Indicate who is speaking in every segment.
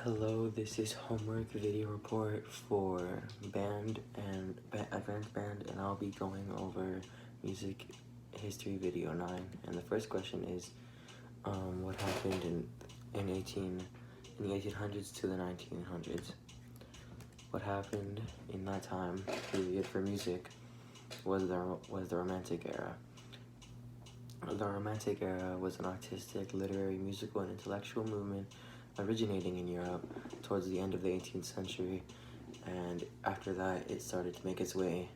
Speaker 1: Hello, this is homework video report for band and advanced band, and I'll be going over music history video 9. And the first question is, what happened in the 1800s to the 1900s? What happened in that time period for music was the Romantic era. The Romantic era was an artistic, literary, musical, and intellectual movement originating in Europe towards the end of the 18th century, and after that it started to make its way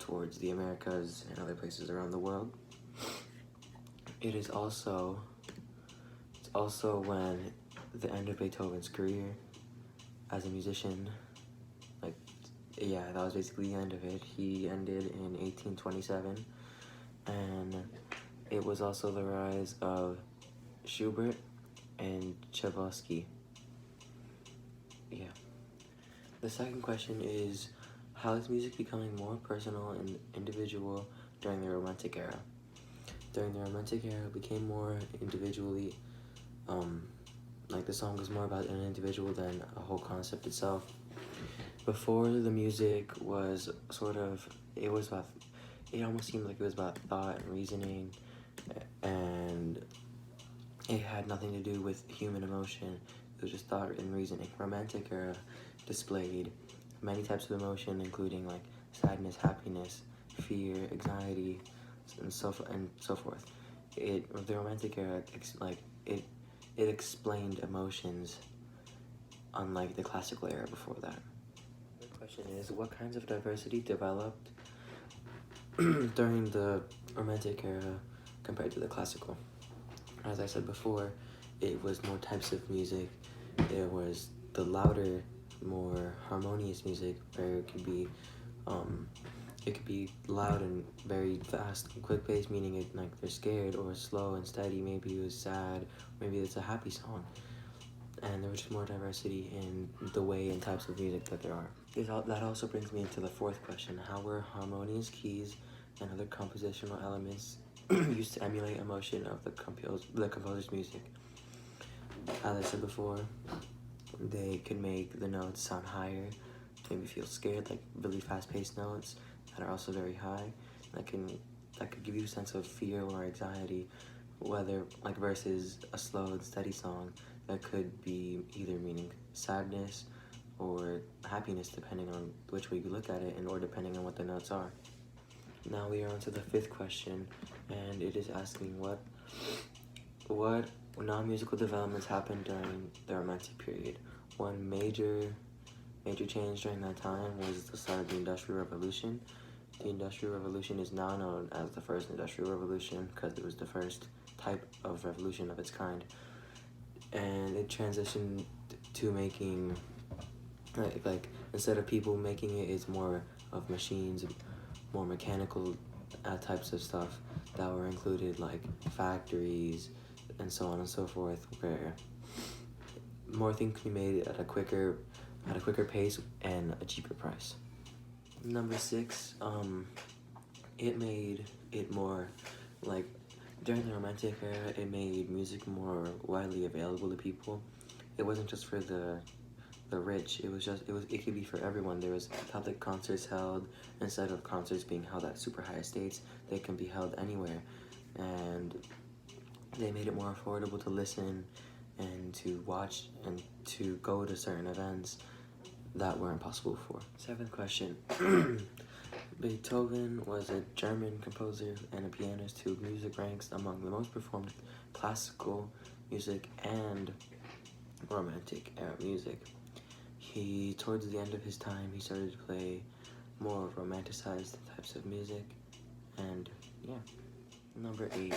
Speaker 1: towards the Americas and other places around the world. It's also when the end of Beethoven's career as a musician. That was basically the end of it. He ended in 1827, and it was also the rise of Schubert and Tchaikovsky. The second question is, how is music becoming more personal and individual during the Romantic era? During the Romantic era, it became more individually, the song was more about an individual than a whole concept itself. Before, the music was it almost seemed like it was about thought and reasoning, and it had nothing to do with human emotion. It was just thought and reasoning. Romantic era displayed many types of emotion, including like sadness, happiness, fear, anxiety, and so forth. The Romantic era it explained emotions, unlike the classical era before that. The question is, what kinds of diversity developed during the Romantic era compared to the classical? As I said before, it was more types of music. There was the louder, more harmonious music, where it could be loud and very fast and quick paced, meaning it like they're scared, or slow and steady, maybe it was sad, maybe it's a happy song. And there was just more diversity in the way and types of music that there are. That also brings me into the fourth question: how were harmonious keys and other compositional elements used to emulate emotion of the composer's music? As I said before, they could make the notes sound higher to make me feel scared, like really fast-paced notes that are also very high. That could give you a sense of fear or anxiety, whether versus a slow and steady song that could be either meaning sadness or happiness, depending on which way you look at it, or depending on what the notes are. Now we are on to the fifth question, and it is asking what non-musical developments happened during the Romantic period. One major change during that time was the start of the Industrial Revolution. The Industrial Revolution is now known as the first Industrial Revolution because it was the first type of revolution of its kind, and it transitioned to making instead of people making it, it's more of machines, more mechanical types of stuff that were included, like factories and so on and so forth, where more things can be made at a quicker pace and a cheaper price. Number 6, it made it more during the Romantic era, it made music more widely available to people. It wasn't just for the rich. It could be for everyone. There was public concerts held. Instead of concerts being held at super high estates, they can be held anywhere, and they made it more affordable to listen and to watch and to go to certain events that were impossible before. Seventh question. Beethoven was a German composer and a pianist whose music ranks among the most performed classical music and Romantic era music. Towards the end of his time, he started to play more romanticized types of music, and Number 8,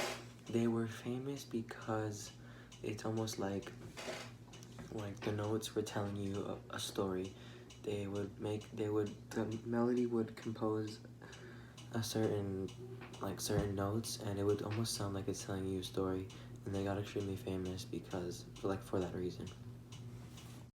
Speaker 1: they were famous because it's almost like the notes were telling you a story. The melody would compose a certain notes, and it would almost sound like it's telling you a story, and they got extremely famous because for that reason.